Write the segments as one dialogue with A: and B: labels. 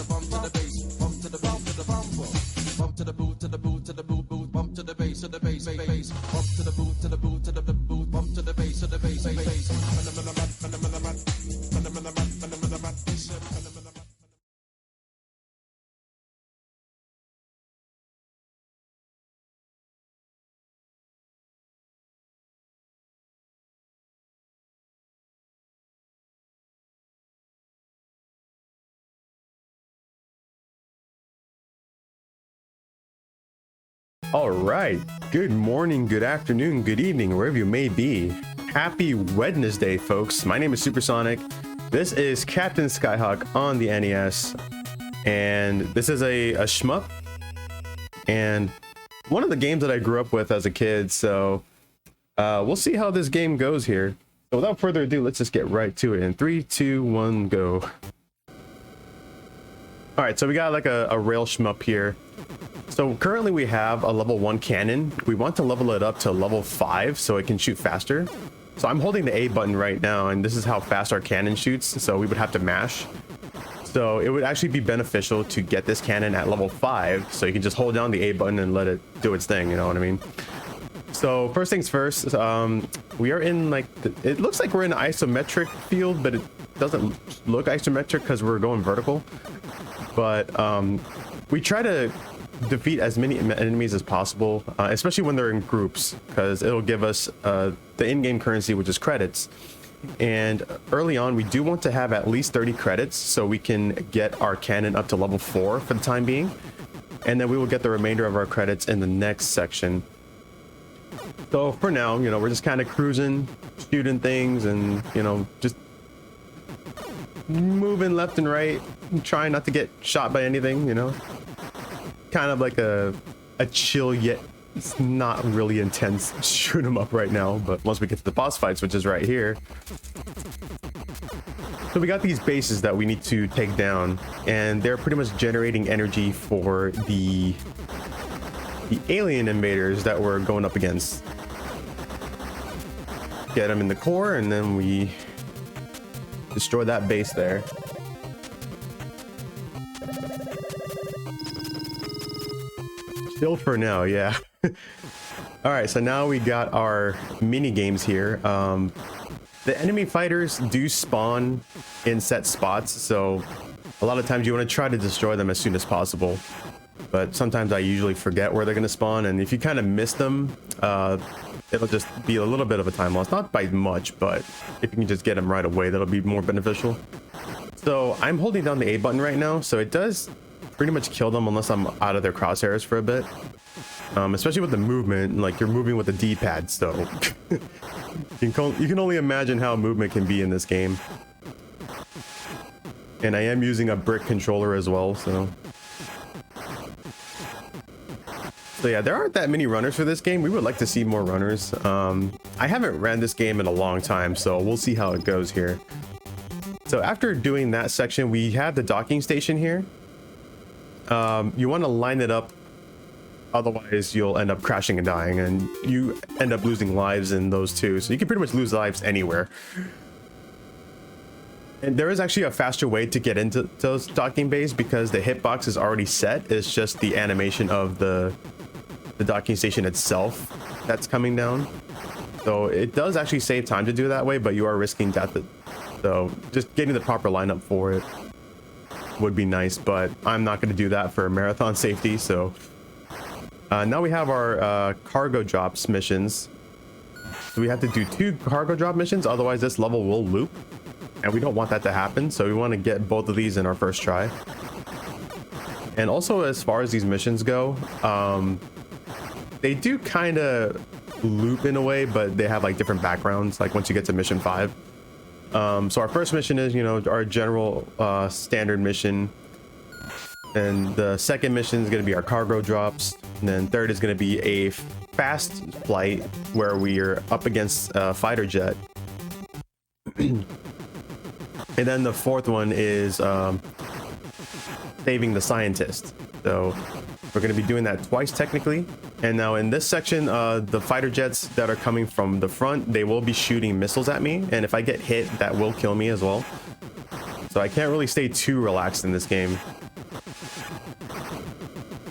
A: bump to the bass, bump to the boot to the bump, bump to the boot to the boot to the boot boot, bump to the bass bump to the boot to the boot to the boot, bump to the bass bass.
B: All right, good morning, good afternoon, good evening, wherever you may be. Happy Wednesday, folks. My name is Supersonic. This is Captain Skyhawk on the NES, and this is a shmup, and one of the games that I grew up with as a kid, so we'll see how this game goes here. So without further ado, let's just get right to it in 3, 2, 1, go. All right, so we got like a rail shmup here. So currently we have a level 1 cannon. We want to level it up to level 5 so it can shoot faster. So I'm holding the A button right now, and this is how fast our cannon shoots, so we would have to mash. So it would actually be beneficial to get this cannon at level 5, so you can just hold down the A button and let it do its thing, you know what I mean? So first things first, we are in like, it looks like we're in an isometric field, but it doesn't look isometric because we're going vertical. But we try to defeat as many enemies as possible, especially when they're in groups, because it'll give us the in-game currency, which is credits. And early on, we do want to have at least 30 credits so we can get our cannon up to level 4 for the time being, and then we will get the remainder of our credits in the next section. So for now, you know, we're just kind of cruising, shooting things, and, you know, just moving left and right, trying not to get shot by anything, you know. Kind of like a chill, yet it's not really intense shoot 'em up right now, but once we get to the boss fights, which is right here. So we got these bases that we need to take down, and they're pretty much generating energy for the alien invaders that we're going up against. Get them in the core, and then we destroy that base there. Still for now, yeah. All right, so now we got our mini games here. The enemy fighters do spawn in set spots, so a lot of times you want to try to destroy them as soon as possible. But sometimes I usually forget where they're going to spawn, and if you kind of miss them, it'll just be a little bit of a time loss. Not by much, but if you can just get them right away, that'll be more beneficial. So I'm holding down the A button right now, so it does pretty much kill them unless I'm out of their crosshairs for a bit. Especially with the movement, like you're moving with the D-pad, so you can only imagine how movement can be in this game. And I am using a brick controller as well, so yeah, there aren't that many runners for this game. We would like to see more runners. I haven't ran this game in a long time, so we'll see how it goes here. So after doing that section, we have the docking station here. You want to line it up, otherwise you'll end up crashing and dying, and you end up losing lives in those too. So you can pretty much lose lives anywhere. And there is actually a faster way to get into those docking bays because the hitbox is already set. It's just the animation of the docking station itself that's coming down. So it does actually save time to do it that way, but you are risking death. So just getting the proper lineup for it would be nice, but I'm not going to do that for marathon safety. So now we have our cargo drops missions. So we have to do 2 cargo drop missions, otherwise this level will loop, and we don't want that to happen. So we want to get both of these in our first try. And also, as far as these missions go, they do kind of loop in a way, but they have like different backgrounds, like once you get to mission 5. So our first mission is, you know, our general standard mission, and the second mission is going to be our cargo drops, and then third is going to be a fast flight where we are up against a fighter jet. And then the fourth one is saving the scientist. So we're going to be doing that twice technically. And now in this section, the fighter jets that are coming from the front, they will be shooting missiles at me, and if I get hit, that will kill me as well. So I can't really stay too relaxed in this game.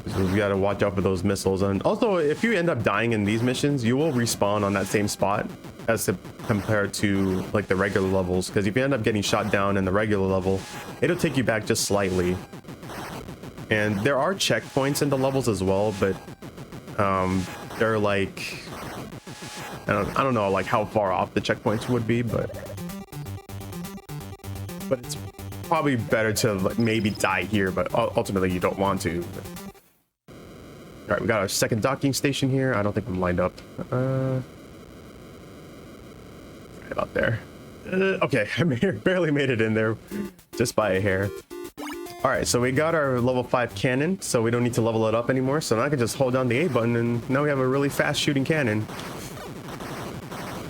B: So we gotta watch out for those missiles. And also, if you end up dying in these missions, you will respawn on that same spot as compared to like the regular levels. Because if you end up getting shot down in the regular level, it'll take you back just slightly. And there are checkpoints in the levels as well, but they're like, I don't know like how far off the checkpoints would be, but it's probably better to like, maybe die here, but ultimately you don't want to. All right, we got our second docking station here. I don't think I'm lined up. Right about there. Okay, I barely made it in there, just by a hair. All right, so we got our level 5 cannon, so we don't need to level it up anymore. So now I can just hold down the A button, and now we have a really fast shooting cannon.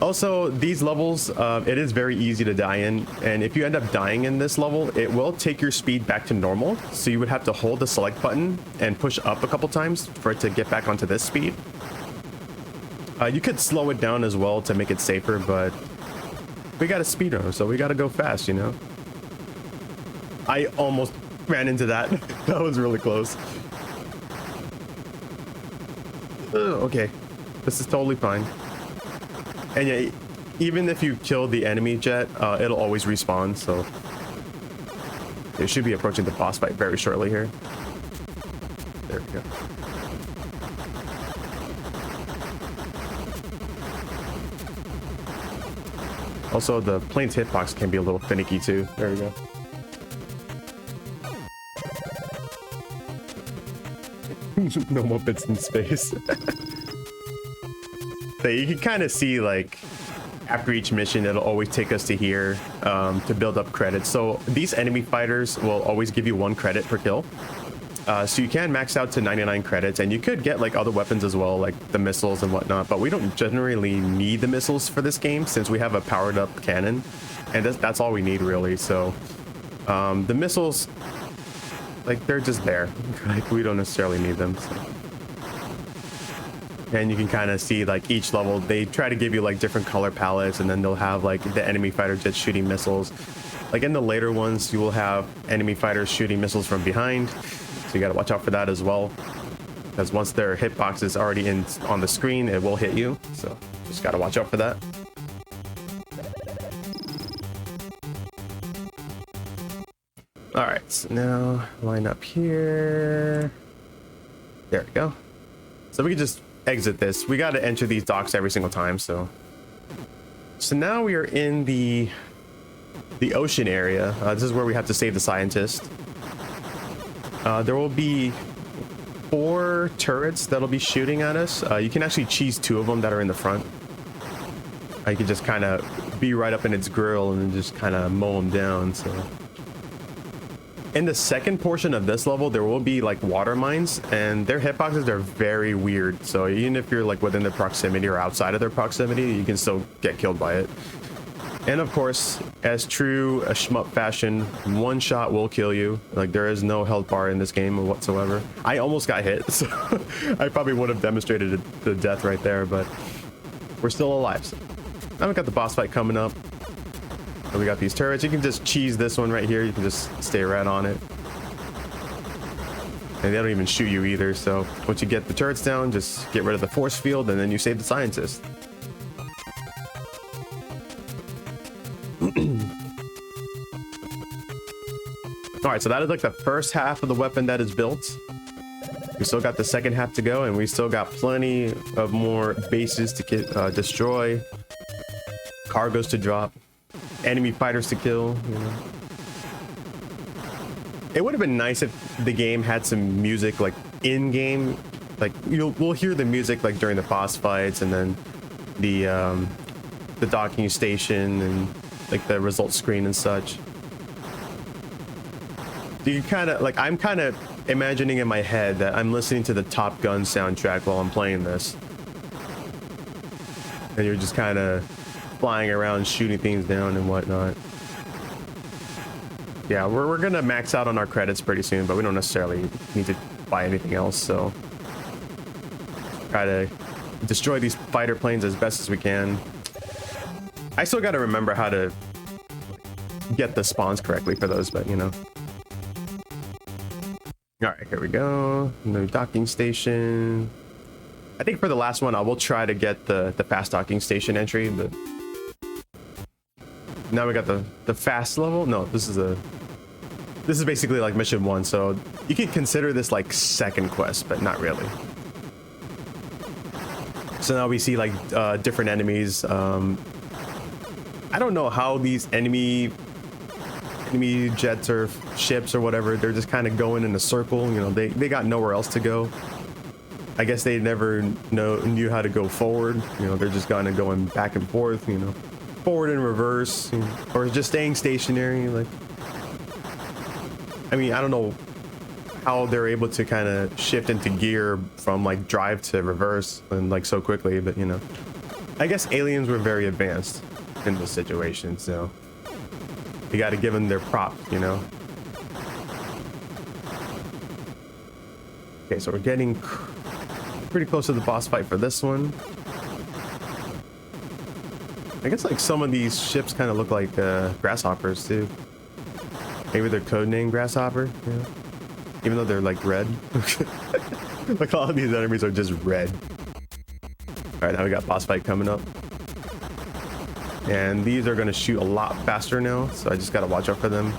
B: Also, these levels, it is very easy to die in, and if you end up dying in this level, it will take your speed back to normal. So you would have to hold the select button and push up a couple times for it to get back onto this speed. You could slow it down as well to make it safer, but we got a speedrunner, so we got to go fast, you know? I almost ran into that. That was really close. Okay, this is totally fine. And yeah, even if you kill the enemy jet, it'll always respawn, so it should be approaching the boss fight very shortly here. There we go. Also, the plane's hitbox can be a little finicky too. There we go. No more bits in space. So you can kind of see like after each mission it'll always take us to here to build up credits. So these enemy fighters will always give you 1 credit per kill, so you can max out to 99 credits, and you could get like other weapons as well, like the missiles and whatnot, but we don't generally need the missiles for this game since we have a powered up cannon, and that's all we need really. So the missiles, like, they're just there. Like, we don't necessarily need them, so. And you can kind of see like each level they try to give you like different color palettes, and then they'll have like the enemy fighter jets shooting missiles. Like in the later ones you will have enemy fighters shooting missiles from behind, so you got to watch out for that as well, because once their hitbox is already in on the screen it will hit you, so just got to watch out for that. All right, so now line up here. There we go. So we can just exit this. We got to enter these docks every single time. So now we are in the ocean area. This is where we have to save the scientist. There will be 4 turrets that'll be shooting at us. You can actually cheese 2 of them that are in the front. You can just kind of be right up in its grill and then just kind of mow them down. So in the second portion of this level, there will be like water mines, and their hitboxes are very weird. So even if you're like within their proximity or outside of their proximity, you can still get killed by it. And of course, as true a shmup fashion, 1 shot will kill you. Like, there is no health bar in this game whatsoever. I almost got hit, so I probably would have demonstrated the death right there, but we're still alive. So now we got the boss fight coming up. We got these turrets. You can just cheese this one right here. You can just stay right on it. And they don't even shoot you either. So once you get the turrets down, just get rid of the force field, and then you save the scientist. All right, so that is like the first half of the weapon that is built. We still got the second half to go, and we still got plenty of more bases to get, destroy, cargos to drop, enemy fighters to kill, you know. It would have been nice if the game had some music like in game, like we'll hear the music like during the boss fights, and then the docking station and like the result screen and such. Do you kind of like, I'm kind of imagining in my head that I'm listening to the Top Gun soundtrack while I'm playing this, and you're just kind of flying around shooting things down and whatnot. Yeah, we're gonna max out on our credits pretty soon, but we don't necessarily need to buy anything else, so try to destroy these fighter planes as best as we can. I still got to remember how to get the spawns correctly for those, but you know. All right, here we go. New docking station. I think for the last one, I will try to get the fast docking station entry, but now we got the fast level. No, this is basically like mission 1, so you could consider this like second quest, but not really. So now we see like different enemies. I don't know how these enemy jets or ships or whatever, they're just kind of going in a circle. You know, they got nowhere else to go. I guess they never knew how to go forward. You know, they're just kind of going back and forth, you know, forward and reverse, you know, or just staying stationary. Like, I mean, I don't know how they're able to kind of shift into gear from like drive to reverse and like so quickly, but you know, I guess aliens were very advanced in this situation, so you got to give them their props, you know. Okay, so we're getting pretty close to the boss fight for this one. I guess like some of these ships kind of look like grasshoppers too. Maybe they're codenamed grasshopper, you know? Even though they're like red. Like all of these enemies are just red. All right, now we got boss fight coming up. And these are gonna shoot a lot faster now, so I just gotta watch out for them.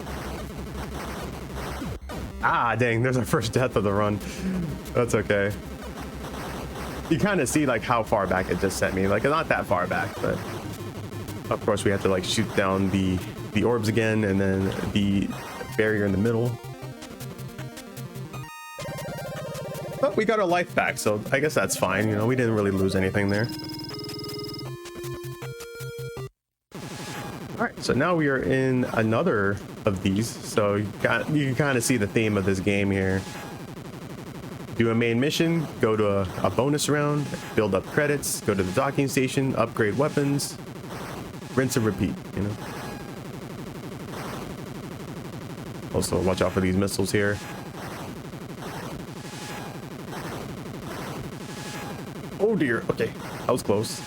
B: Ah, dang, there's our first death of the run. That's okay. You kind of see like how far back it just sent me. Like, not that far back, but of course we have to like shoot down the orbs again, and then the barrier in the middle. But we got our life back, so I guess that's fine. You know, we didn't really lose anything there. All right, so now we are in another of these. So you can kind of see the theme of this game here. Do a main mission, go to a bonus round, build up credits, go to the docking station, upgrade weapons, rinse and repeat, you know. Also, watch out for these missiles here. Oh dear, okay, that was close.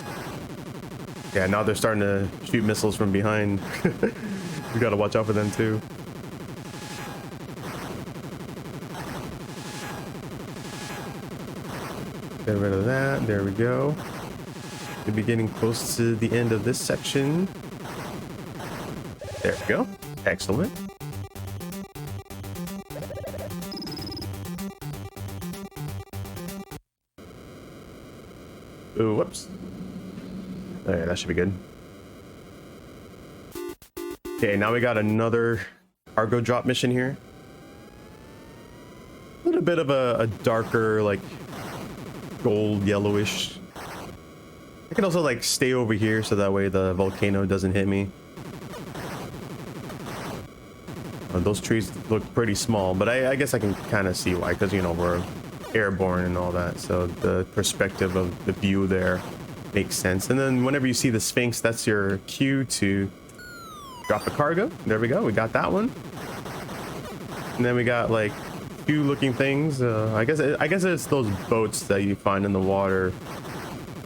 B: Yeah, now they're starting to shoot missiles from behind. We gotta watch out for them too. Get rid of that, there we go. We'll be getting close to the end of this section. There we go, excellent. Ooh, whoops. Okay, that should be good. Okay, now we got another cargo drop mission here. A little bit of a darker, like, gold yellowish. I can also, like, stay over here so that way the volcano doesn't hit me. Those trees look pretty small, but I guess I can kind of see why, because, you know, we're airborne and all that, so the perspective of the view there makes sense. And then whenever you see the Sphinx, that's your cue to drop the cargo. There we go, we got that one. And then we got like two looking things. I guess it's those boats that you find in the water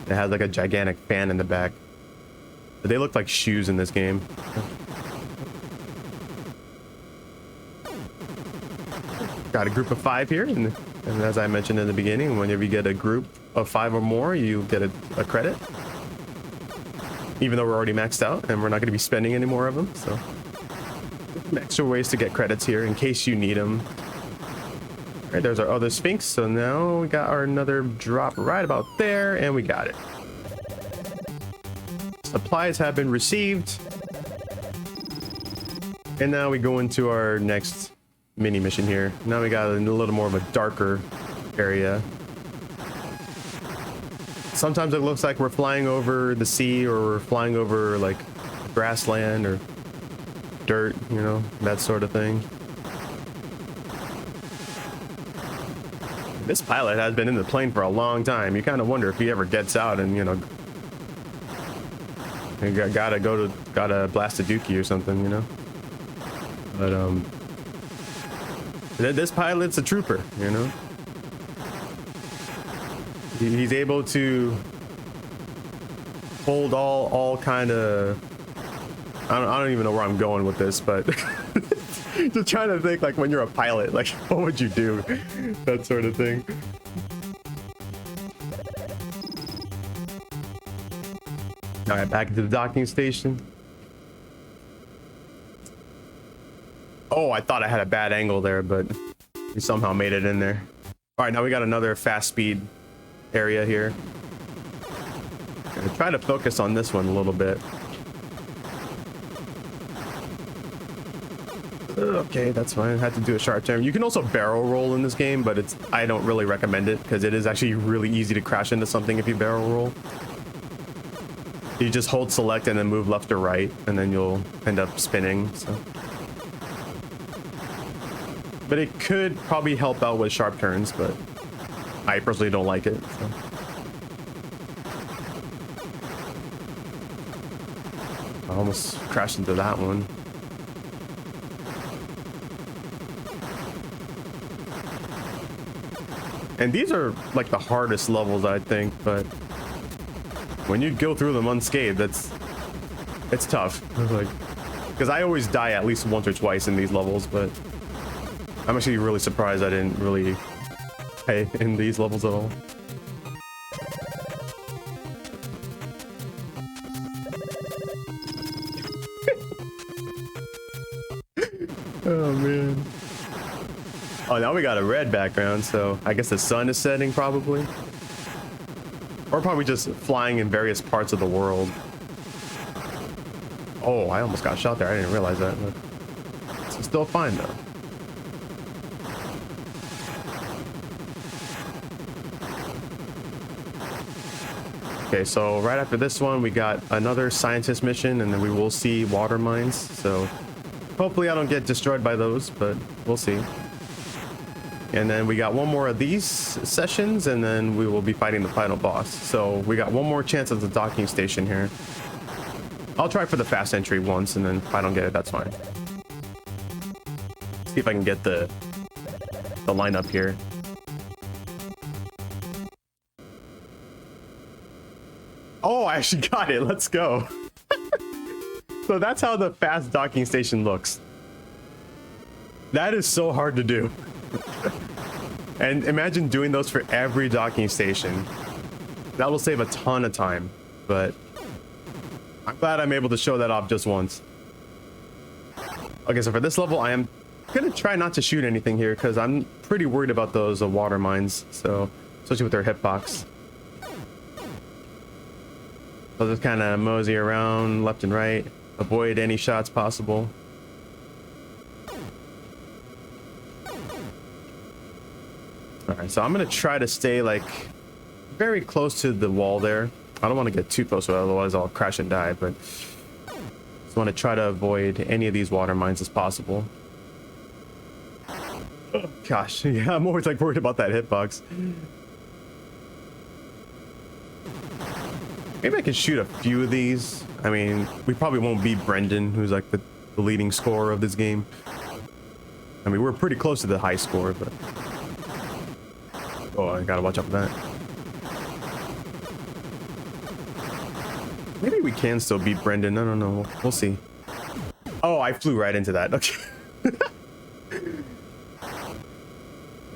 B: that has like a gigantic fan in the back. But they look like shoes in this game. Got a group of 5 here, and as I mentioned in the beginning, whenever you get a group of 5 or more, you get a credit. Even though we're already maxed out and we're not going to be spending any more of them, so extra ways to get credits here in case you need them. All right, there's our other Sphinx. So now we got our another drop right about there, and we got it. Supplies have been received, and now we go into our next mini mission here. Now we got a little more of a darker area. Sometimes it looks like we're flying over the sea, or we're flying over like grassland or dirt, you know, that sort of thing. This pilot has been in the plane for a long time. You kind of wonder if he ever gets out and, you know, gotta blast a dookie or something, you know. But this pilot's a trooper, you know. He's able to hold all kind of. I don't even know where I'm going with this, but Just trying to think like when you're a pilot, like what would you do? That sort of thing. All right, back into the docking station. Oh, I thought I had a bad angle there, but we somehow made it in there. All right, now we got another fast speed area here. Try to focus on this one a little bit. Okay, that's fine. I had to do a sharp turn. You can also barrel roll in this game, but I don't really recommend it because it is actually really easy to crash into something if you barrel roll. You just hold select and then move left or right, and then you'll end up spinning. So. But it could probably help out with sharp turns, but I personally don't like it. So. I almost crashed into that one. And these are like the hardest levels, I think, but when you go through them unscathed, it's tough. Like, because I always die at least once or twice in these levels, but I'm actually really surprised I didn't really die in these levels at all. Oh man. Oh, now we got a red background, so I guess the sun is setting probably. Or probably just flying in various parts of the world. Oh, I almost got shot there. I didn't realize that. But it's still fine though. Okay, so right after this one, we got another scientist mission, and then we will see water mines. So hopefully I don't get destroyed by those, but we'll see. And then we got one more of these sessions, and then we will be fighting the final boss. So we got one more chance at the docking station here. I'll try for the fast entry once, and then if I don't get it, that's fine. See if I can get the lineup here. Oh, I actually got it. Let's go. So that's how the fast docking station looks. That is so hard to do. And imagine doing those for every docking station. That will save a ton of time, but I'm glad I'm able to show that off just once. Okay, so for this level, I am gonna try not to shoot anything here because I'm pretty worried about those water mines, so especially with their hitbox. I'll just kind of mosey around left and right, avoid any shots possible. Alright, so I'm gonna try to stay like very close to the wall there. I don't want to get too close, otherwise I'll crash and die, but just want to try to avoid any of these water mines as possible. Oh, gosh, yeah, I'm always like worried about that hitbox. Maybe I could shoot a few of these. I mean, we probably won't beat Brendan, who's like the leading scorer of this game. I mean, we're pretty close to the high score, but... Oh, I gotta watch out for that. Maybe we can still beat Brendan. I don't know. We'll see. Oh, I flew right into that. Okay.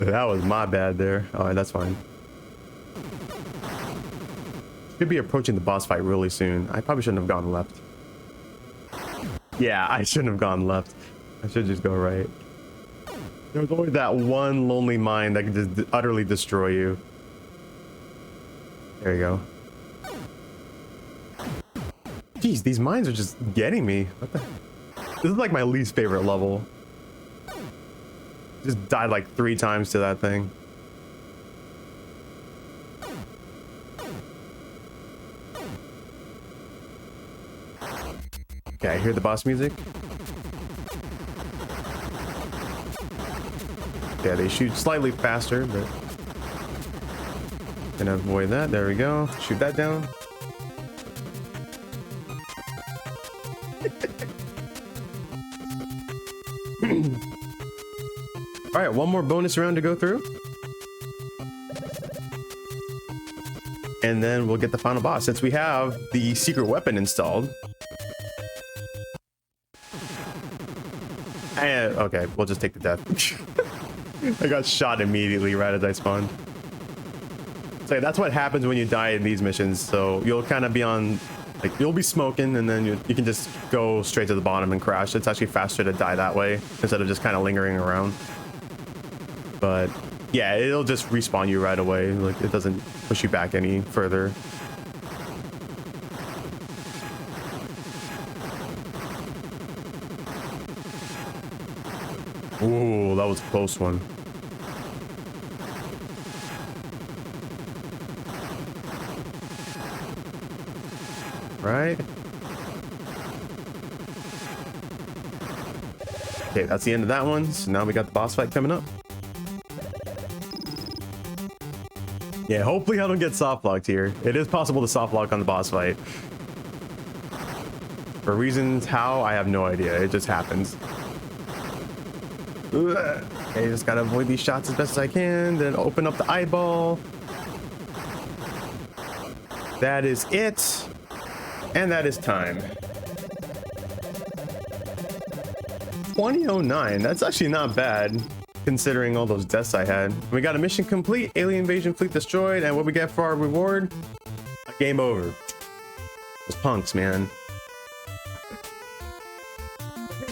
B: That was my bad there. Alright, that's fine. Should be approaching the boss fight really soon. I probably shouldn't have gone left. Yeah, I shouldn't have gone left. I should just go right. There's always that one lonely mine that can just utterly destroy you. There you go. Jeez, these mines are just getting me. What the? This is like my least favorite level. Just died like 3 times to that thing. Okay, I hear the boss music. Yeah, they shoot slightly faster, but gonna avoid that. There we go. Shoot that down. All right, one more bonus round to go through, and then we'll get the final boss. Since we have the secret weapon installed, Okay, we'll just take the death. I got shot immediately right as I spawned. So that's what happens when you die in these missions. So you'll kind of be on, like, you'll be smoking, and then you can just go straight to the bottom and crash. It's actually faster to die that way instead of just kind of lingering around. But yeah, it'll just respawn you right away. Like, it doesn't push you back any further. Ooh, that was a close one. Right? Okay, that's the end of that one. So now we got the boss fight coming up. Yeah, hopefully I don't get soft locked here. It is possible to soft lock on the boss fight. For reasons how, I have no idea. It just happens. Okay, just gotta avoid these shots as best as I can. Then open up the eyeball. That is it. And that is time. 2009. That's actually not bad, considering all those deaths I had. We got a mission complete, alien invasion fleet destroyed, and what we get for our reward? Game over. Those punks, man.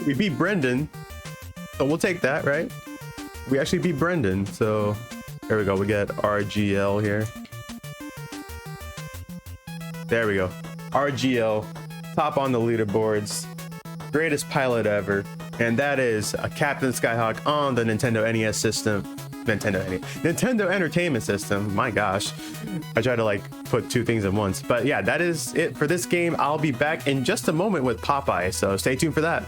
B: We beat Brendan, so we'll take that, right? We actually beat Brendan, so there we go. We get RGL here. There we go. RGL, top on the leaderboards, greatest pilot ever, and that is a Captain Skyhawk on the Nintendo NES system. Nintendo Entertainment System. My gosh, I try to like put two things at once, but yeah, that is it for this game. I'll be back in just a moment with Popeye, so stay tuned for that.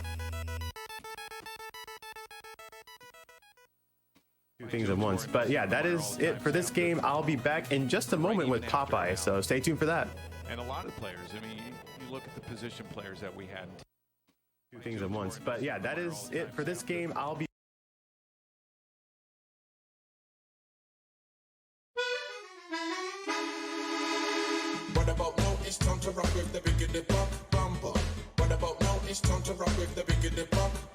B: Two things at once, but yeah, that is it for this game. I'll be back in just a moment with Popeye, so stay tuned for that.
C: And a lot of players, I mean, you look at the position players that we had.
B: Two things at once, but yeah, that is it for this game. I'll be
A: What about now? It's time to rock with the bigger the bumper. What about now? It's time to rock with the bigger the bumper.